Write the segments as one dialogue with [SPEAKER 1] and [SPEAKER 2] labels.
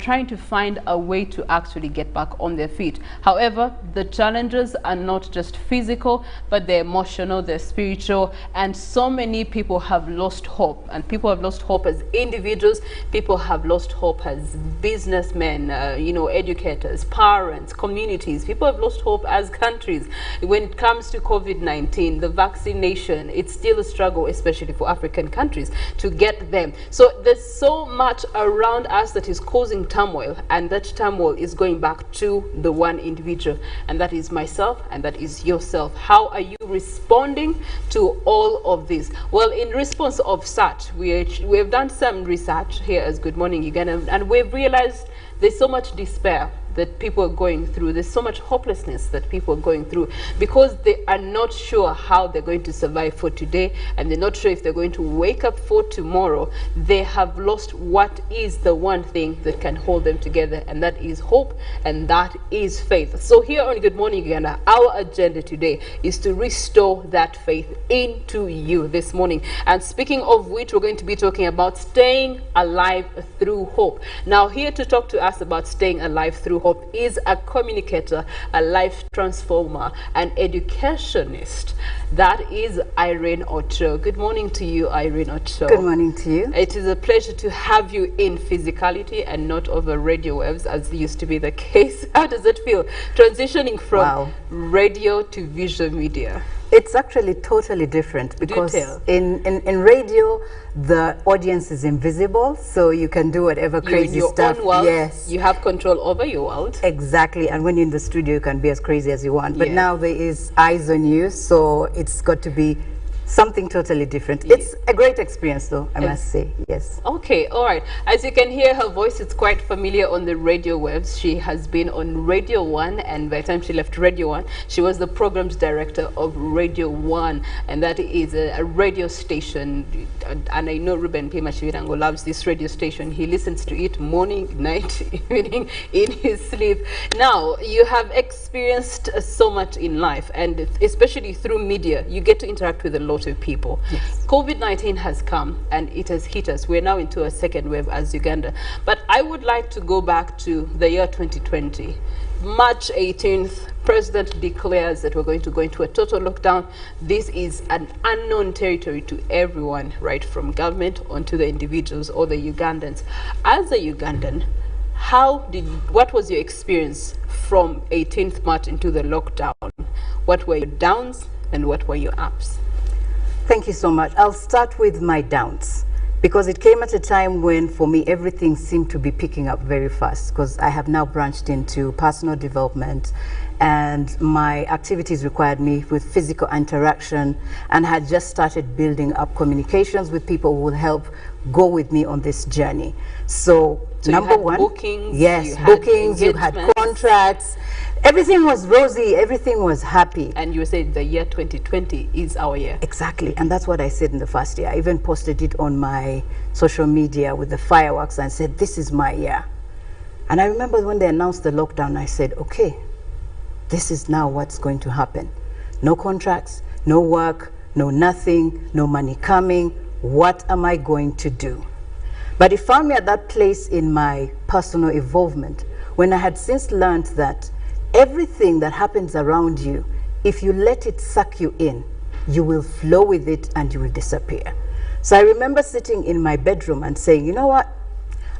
[SPEAKER 1] trying to find a way to actually get back on their feet. However, the challenges are not just physical, but they're emotional, they're spiritual, and so many people have lost hope. And people have lost hope as individuals, people have lost hope as businessmen, you know, educators, parents, communities. People have lost hope as countries. When it comes to COVID-19, the vaccination, it's still a struggle, especially for African countries, to get them. So there's so much around us that is causing turmoil, and that turmoil is going back to the one individual, and that is myself, and that is yourself. How are you responding to all of this? Well, in response of such, we have done some research here as Good Morning Uganda, and we've realized there's so much despair that people are going through. There's so much hopelessness that people are going through because they are not sure how they're going to survive for today, and they're not sure if they're going to wake up for tomorrow. They have lost what is the one thing that can hold them together, and that is hope, and that is faith. So here on Good Morning Uganda, our agenda today is to restore that faith into you this morning. And speaking of which, we're going to be talking about staying alive through hope. Now, here to talk to us about staying alive through hope is a communicator, a life transformer, an educationist. That is Irene Ocho. Good morning to you, Irene Ocho.
[SPEAKER 2] Good morning to you.
[SPEAKER 1] It is a pleasure to have you in physicality and not over radio waves as used to be the case. How does it feel transitioning from radio to visual media?
[SPEAKER 2] It's actually totally different because in radio the audience is invisible, so you can do whatever crazy stuff.
[SPEAKER 1] Own world,
[SPEAKER 2] yes,
[SPEAKER 1] you have control over your world.
[SPEAKER 2] Exactly, and when you're in the studio you can be as crazy as you want. But now there is eyes on you, so it's got to be something totally different. It's a great experience though, I must say. Yes.
[SPEAKER 1] Okay, all right. As you can hear, her voice is quite familiar on the radio waves. She has been on Radio 1, and by the time she left Radio 1, she was the programs director of Radio 1, and that is a radio station. And I know Ruben Pima Chivirango loves this radio station. He listens to it morning, night, evening, in his sleep. Now, you have experienced so much in life, and especially through media, you get to interact with a lot of people.
[SPEAKER 2] Yes.
[SPEAKER 1] COVID-19 has come and it has hit us. We're now into a second wave as Uganda. But I would like to go back to the year 2020. March 18th, President declares that we're going to go into a total lockdown. This is an unknown territory to everyone, right from government onto the individuals or the Ugandans. As a Ugandan, what was your experience from 18th March into the lockdown? What were your downs and what were your ups?
[SPEAKER 2] Thank you so much. I'll start with my downs, because it came at a time when, for me, everything seemed to be picking up very fast, because I have now branched into personal development, and my activities required me with physical interaction, and had just started building up communications with people who will help go with me on this journey. So number one,
[SPEAKER 1] bookings,
[SPEAKER 2] yes, bookings, you had contracts. Everything was rosy, everything was happy.
[SPEAKER 1] And you said the year 2020 is our year.
[SPEAKER 2] Exactly, and that's what I said in the first year. I even posted it on my social media with the fireworks and said, this is my year. And I remember when they announced the lockdown, I said, okay, this is now what's going to happen. No contracts, no work, no nothing, no money coming. What am I going to do? But it found me at that place in my personal involvement when I had since learned that everything that happens around you, if you let it suck you in, you will flow with it and you will disappear. So I remember sitting in my bedroom and saying, you know what?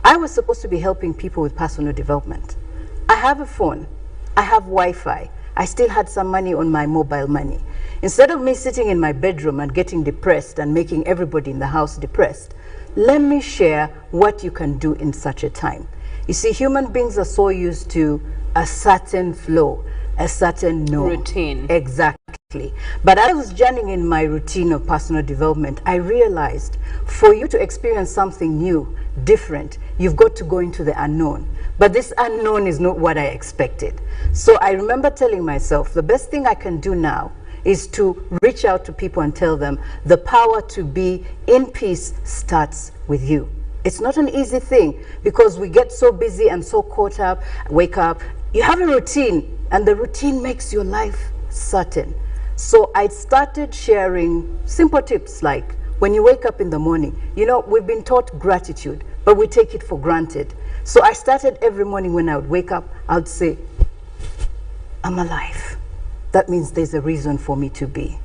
[SPEAKER 2] I was supposed to be helping people with personal development. I have a phone. I have Wi-Fi. I still had some money on my mobile money. Instead of me sitting in my bedroom and getting depressed and making everybody in the house depressed, let me share what you can do in such a time. You see, human beings are so used to a certain flow, a certain
[SPEAKER 1] routine.
[SPEAKER 2] Exactly. But as I was journeying in my routine of personal development, I realized for you to experience something new, different, you've got to go into the unknown. But this unknown is not what I expected. So I remember telling myself, the best thing I can do now is to reach out to people and tell them the power to be in peace starts with you. It's not an easy thing because we get so busy and so caught up, wake up, you have a routine, and the routine makes your life certain. So I started sharing simple tips like, when you wake up in the morning, you know, we've been taught gratitude, but we take it for granted. So I started every morning when I would wake up, I would say, I'm alive. That means there's a reason for me to be.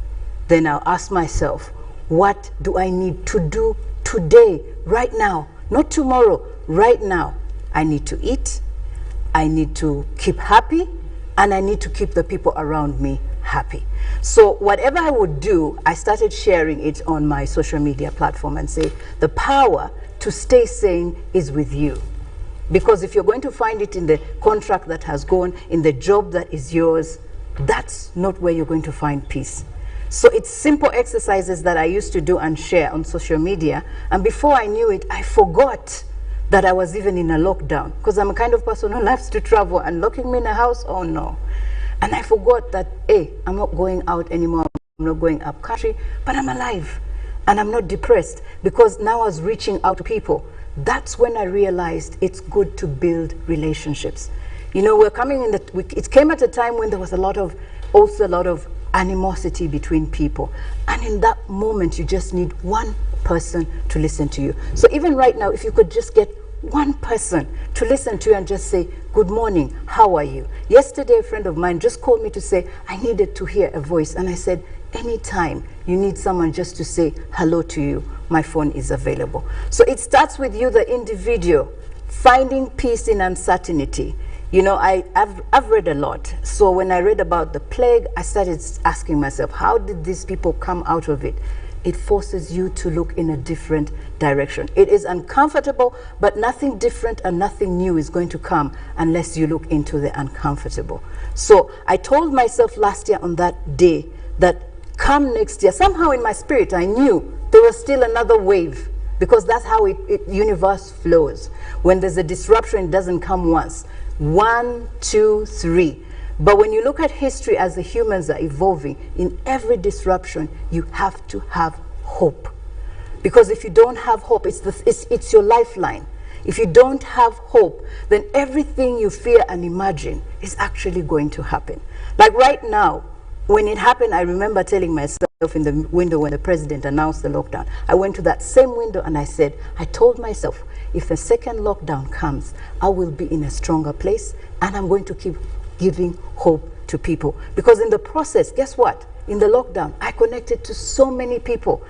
[SPEAKER 2] Then I'll ask myself, what do I need to do today, right now? Not tomorrow, right now. I need to eat, I need to keep happy, and I need to keep the people around me happy. So whatever I would do, I started sharing it on my social media platform and say, the power to stay sane is with you. Because if you're going to find it in the contract that has gone, in the job that is yours, that's not where you're going to find peace. So it's simple exercises that I used to do and share on social media. And before I knew it, I forgot that I was even in a lockdown. Because I'm a kind of person who loves to travel, and locking me in a house, oh no. And I forgot that, hey, I'm not going out anymore. I'm not going up country, but I'm alive. And I'm not depressed, because now I was reaching out to people. That's when I realized it's good to build relationships. You know, we're coming in it came at a time when there was also a lot of animosity between people. And in that moment, you just need one person to listen to you. So even right now, if you could just get one person to listen to you and just say, good morning, how are you? Yesterday, a friend of mine just called me to say, I needed to hear a voice. And I said, anytime you need someone just to say hello to you, my phone is available. So it starts with you, the individual, finding peace in uncertainty. You know, I've read a lot. So when I read about the plague, I started asking myself, how did these people come out of it? It forces you to look in a different direction. It is uncomfortable, but nothing different and nothing new is going to come unless you look into the uncomfortable. So I told myself last year on that day that come next year, somehow in my spirit, I knew there was still another wave, because that's how universe flows. When there's a disruption, it doesn't come once. 1, 2, 3. But when you look at history as the humans are evolving, in every disruption, you have to have hope. Because if you don't have hope, it's your lifeline. If you don't have hope, then everything you fear and imagine is actually going to happen. Like right now, when it happened, I remember telling myself in the window when the president announced the lockdown, I went to that same window and I said, I told myself, if a second lockdown comes, I will be in a stronger place, and I'm going to keep giving hope to people. Because in the process, guess what? In the lockdown, I connected to so many people,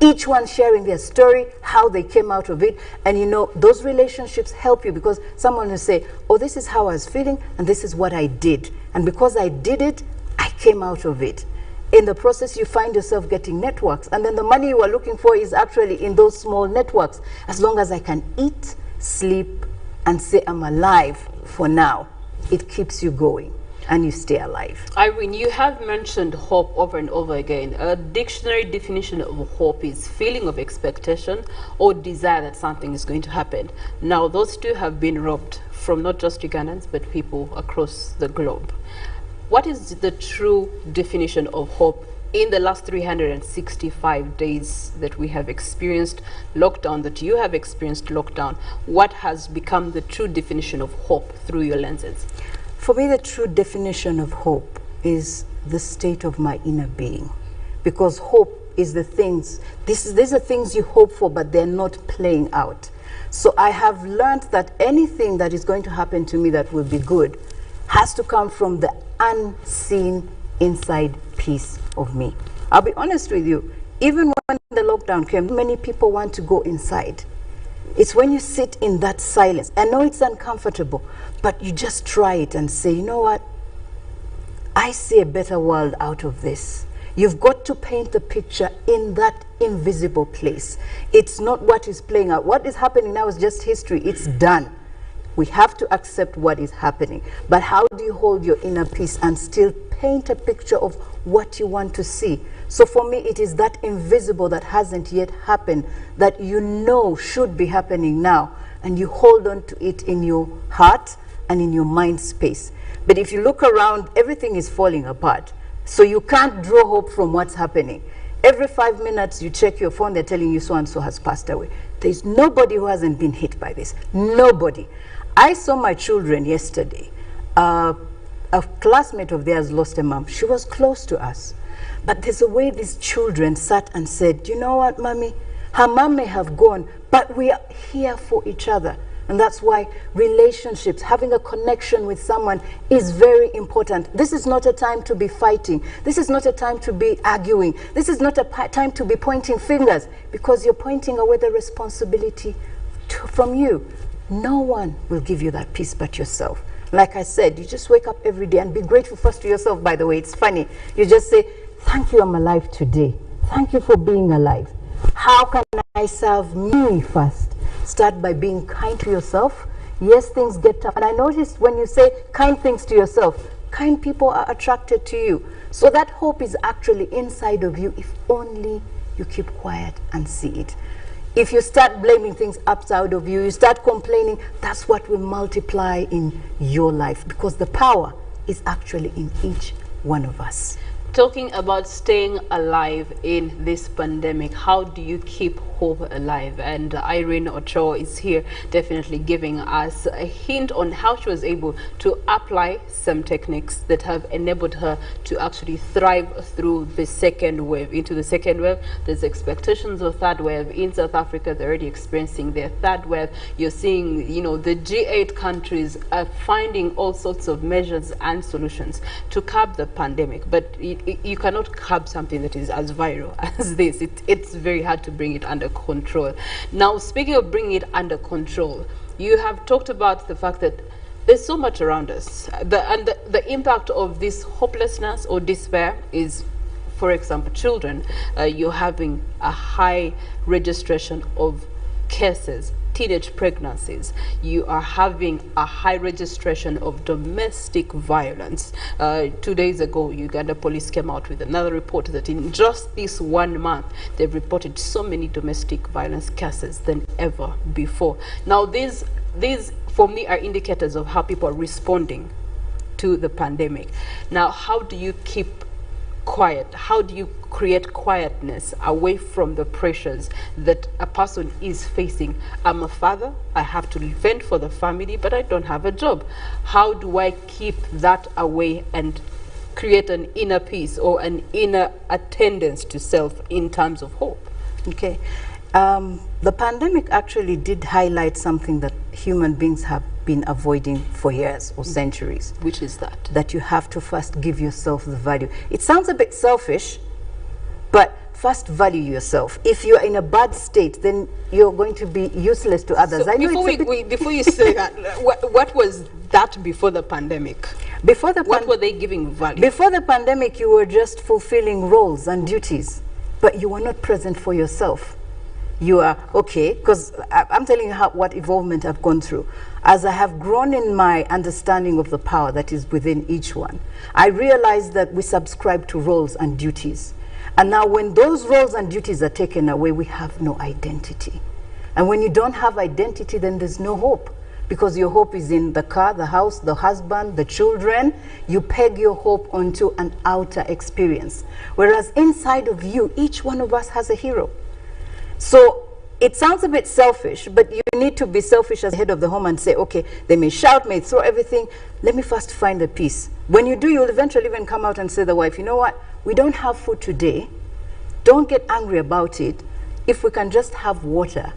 [SPEAKER 2] each one sharing their story, how they came out of it. And you know, those relationships help you, because someone will say, oh, this is how I was feeling, and this is what I did. And because I did it, I came out of it. In the process, you find yourself getting networks, and then the money you are looking for is actually in those small networks. As long as I can eat, sleep, and say I'm alive for now, it keeps you going and you stay alive.
[SPEAKER 1] Irene, you have mentioned hope over and over again. A dictionary definition of hope is feeling of expectation or desire that something is going to happen. Now, those two have been robbed from not just Ugandans, but people across the globe. What is the true definition of hope in the last 365 days that we have experienced lockdown, that you have experienced lockdown? What has become the true definition of hope through your lenses?
[SPEAKER 2] For me, the true definition of hope is the state of my inner being. Because hope is the things, these are things you hope for, but they're not playing out. So I have learned that anything that is going to happen to me that will be good has to come from the unseen inside piece of me. I'll be honest with you, even when the lockdown came, many people want to go inside. It's when you sit in that silence. I know it's uncomfortable, but you just try it and say, you know what? I see a better world out of this. You've got to paint the picture in that invisible place. It's not what is playing out. What is happening now is just history. It's done. We have to accept what is happening. But how do you hold your inner peace and still paint a picture of what you want to see? So for me, it is that invisible that hasn't yet happened that you know should be happening now, and you hold on to it in your heart and in your mind space. But if you look around, everything is falling apart. So you can't draw hope from what's happening. Every 5 minutes you check your phone, they're telling you so-and-so has passed away. There's nobody who hasn't been hit by this. Nobody. I saw my children yesterday. A classmate of theirs lost a mom. She was close to us. But there's a way these children sat and said, you know what, mommy? Her mom may have gone, but we are here for each other. And that's why relationships, having a connection with someone is very important. This is not a time to be fighting. This is not a time to be arguing. This is not a time to be pointing fingers, because you're pointing away the responsibility from you. No one will give you that peace but yourself. Like I said, you just wake up every day and be grateful first to yourself, by the way. It's funny. You just say, thank you, I'm alive today. Thank you for being alive. How can I serve me first? Start by being kind to yourself. Yes, things get tough. And I noticed when you say kind things to yourself, kind people are attracted to you. So that hope is actually inside of you if only you keep quiet and see it. If you start blaming things outside of you, you start complaining, that's what will multiply in your life, because the power is actually in each one of us.
[SPEAKER 1] Talking about staying alive in this pandemic, how do you keep hope alive? And Irene Ochoa is here definitely giving us a hint on how she was able to apply some techniques that have enabled her to actually thrive through the second wave. Into the second wave, there's expectations of third wave. In South Africa, they're already experiencing their third wave. You're seeing, you know, the G8 countries are finding all sorts of measures and solutions to curb the pandemic. But you cannot curb something that is as viral as this. It's very hard to bring it under control. Now, speaking of bringing it under control, you have talked about the fact that there's so much around us. The impact of this hopelessness or despair is, for example, children. You're having a high registration of cases, teenage pregnancies. You are having a high registration of domestic violence. 2 days ago, Uganda police came out with another report that in just this 1 month, they've reported so many domestic violence cases than ever before. Now, these for me are indicators of how people are responding to the pandemic. Now, how do you keep quiet? How do you create quietness away from the pressures that a person is facing? I'm a father, I have to fend for the family, but I don't have a job. How do I keep that away and create an inner peace or an inner attendance to self in terms of hope?
[SPEAKER 2] Okay. The pandemic actually did highlight something that human beings have been avoiding for years or centuries.
[SPEAKER 1] Which is that?
[SPEAKER 2] That you have to first give yourself the value. It sounds a bit selfish, but first value yourself. If you're in a bad state, then you're going to be useless to others.
[SPEAKER 1] So before you say that, what was that before the pandemic? What were they giving value? Before the pandemic,
[SPEAKER 2] you were just fulfilling roles and duties, but you were not present for yourself. You are okay, because I'm telling you what evolvement I've gone through. As I have grown in my understanding of the power that is within each one, I realized that we subscribe to roles and duties. And now when those roles and duties are taken away, we have no identity. And when you don't have identity, then there's no hope, because your hope is in the car, the house, the husband, the children. You peg your hope onto an outer experience. Whereas inside of you, each one of us has a hero. So it sounds a bit selfish, but you need to be selfish as head of the home and say, okay, they may shout, may throw everything. Let me first find the peace. When you do, you'll eventually even come out and say to the wife, you know what? We don't have food today. Don't get angry about it. If we can just have water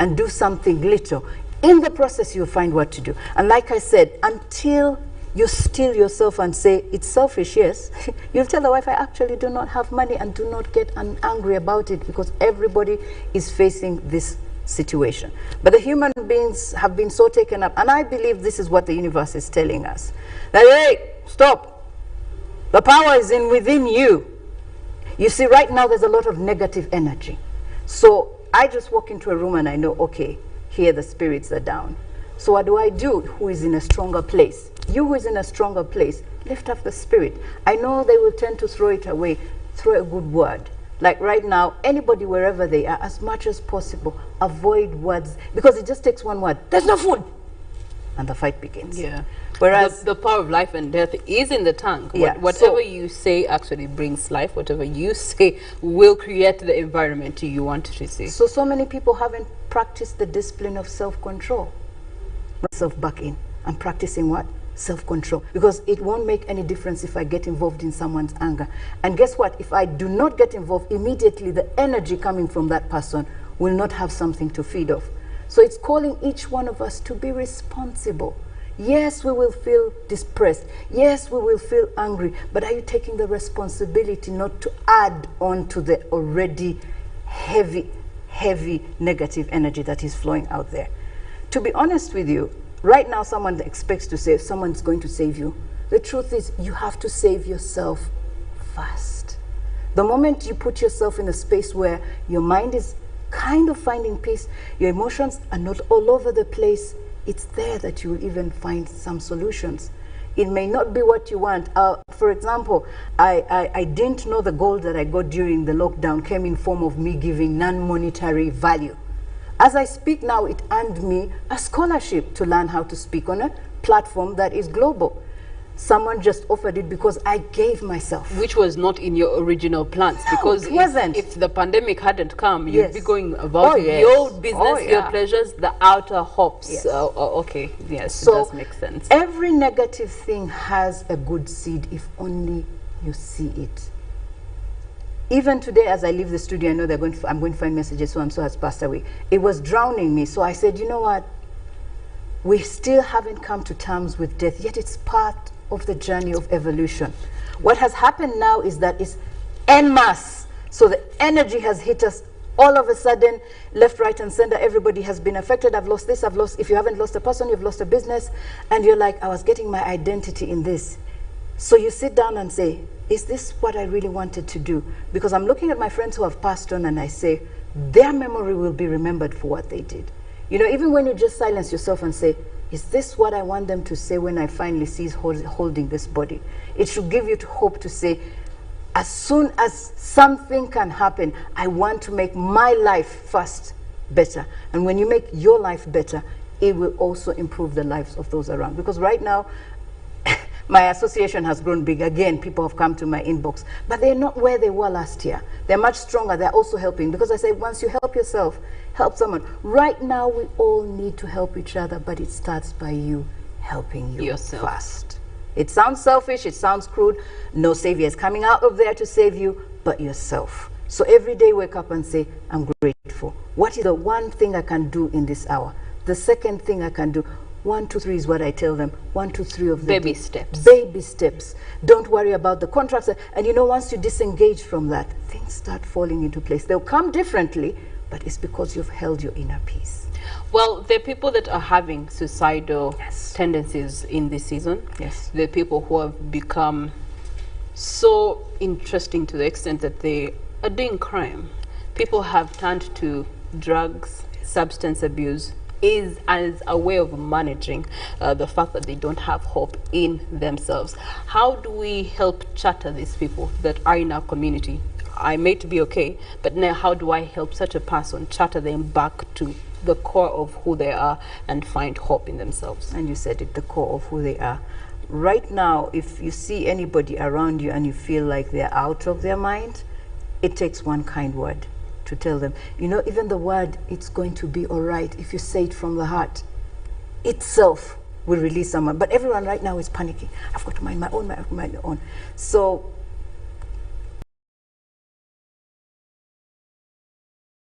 [SPEAKER 2] and do something little, in the process, you'll find what to do. And like I said, until you still yourself and say, it's selfish, yes, you'll tell the wife, I actually do not have money, and do not get angry about it, because everybody is facing this situation. But the human beings have been so taken up, and I believe this is what the universe is telling us, that, hey, stop. The power is within you. You see, right now there's a lot of negative energy. So I just walk into a room and I know, okay, here the spirits are down. So what do I do? Who is in a stronger place? You who is in a stronger place, lift up the spirit. I know they will tend to throw it away. Throw a good word. Like right now, anybody wherever they are, as much as possible, avoid words, because it just takes one word. There's no food. And the fight begins.
[SPEAKER 1] Yeah.
[SPEAKER 2] Whereas
[SPEAKER 1] the power of life and death is in the tongue.
[SPEAKER 2] Yeah,
[SPEAKER 1] whatever you say actually brings life. Whatever you say will create the environment you want to see.
[SPEAKER 2] So many people haven't practiced the discipline of self-control. Myself back in. I'm practicing what? Self-control. Because it won't make any difference if I get involved in someone's anger. And guess what? If I do not get involved, immediately the energy coming from that person will not have something to feed off. So it's calling each one of us to be responsible. Yes, we will feel depressed. Yes, we will feel angry. But are you taking the responsibility not to add on to the already heavy negative energy that is flowing out there? To be honest with you, right now someone expects to save, someone's going to save you. The truth is you have to save yourself first. The moment you put yourself in a space where your mind is kind of finding peace, your emotions are not all over the place, it's there that you will even find some solutions. It may not be what you want. For example, I didn't know the gold that I got during the lockdown came in form of me giving non-monetary value. As I speak now, it earned me a scholarship to learn how to speak on a platform that is global. Someone just offered it because I gave myself.
[SPEAKER 1] Which was not in your original plans,
[SPEAKER 2] No,
[SPEAKER 1] because
[SPEAKER 2] it wasn't.
[SPEAKER 1] If the pandemic hadn't come,
[SPEAKER 2] Yes.
[SPEAKER 1] you'd be going about
[SPEAKER 2] yes.
[SPEAKER 1] your business,
[SPEAKER 2] Oh,
[SPEAKER 1] your
[SPEAKER 2] yeah.
[SPEAKER 1] pleasures, the outer hops.
[SPEAKER 2] Yes.
[SPEAKER 1] Okay, yes,
[SPEAKER 2] So
[SPEAKER 1] it does make sense.
[SPEAKER 2] every negative thing has a good seed if only you see it. Even today, as I leave the studio, I know I'm going to find messages, so and so has passed away. It was drowning me, so I said, you know what? We still haven't come to terms with death, yet it's part of the journey of evolution. What has happened now is that it's en masse. So the energy has hit us all of a sudden, left, right, and center. Everybody has been affected. I've lost this, I've lost, if you haven't lost a person, you've lost a business. And you're like, I was getting my identity in this. So you sit down and say, is this what I really wanted to do? Because I'm looking at my friends who have passed on and I say, their memory will be remembered for what they did. You know, even when you just silence yourself and say, is this what I want them to say when I finally cease holding this body? It should give you hope to say, as soon as something can happen, I want to make my life first better. And when you make your life better, it will also improve the lives of those around. Because right now, my association has grown big. Again, people have come to my inbox, but they're not where they were last year. They're much stronger. They're also helping, because I say, once you help yourself, help someone. Right now, we all need to help each other, but it starts by you helping yourself first. It sounds selfish, it sounds crude. No savior is coming out of there to save you, but yourself. So every day, wake up and say, I'm grateful. What is the one thing I can do in this hour? The second thing I can do. 1, 2, 3 is what I tell them. 1, 2, 3 of the
[SPEAKER 1] Baby
[SPEAKER 2] day.
[SPEAKER 1] steps.
[SPEAKER 2] Baby steps. Don't worry about the contracts. And you know, once you disengage from that, things start falling into place. They'll come differently, but it's because you've held your inner peace.
[SPEAKER 1] Well, there are people that are having suicidal
[SPEAKER 2] Yes.
[SPEAKER 1] tendencies in this season.
[SPEAKER 2] Yes.
[SPEAKER 1] There are people who have become so interesting to the extent that they are doing crime. People have turned to drugs, substance abuse, is as a way of managing the fact that they don't have hope in themselves. How do we help charter these people that are in our community? I may be okay, but now how do I help such a person charter them back to the core of who they are and find hope in themselves?
[SPEAKER 2] And you said it, the core of who they are. Right now, if you see anybody around you and you feel like they're out of their mind, it takes one kind word to tell them. You know, even the word, it's going to be all right, if you say it from the heart, itself will release someone. But everyone right now is panicking. I've got to mind my own, my own. So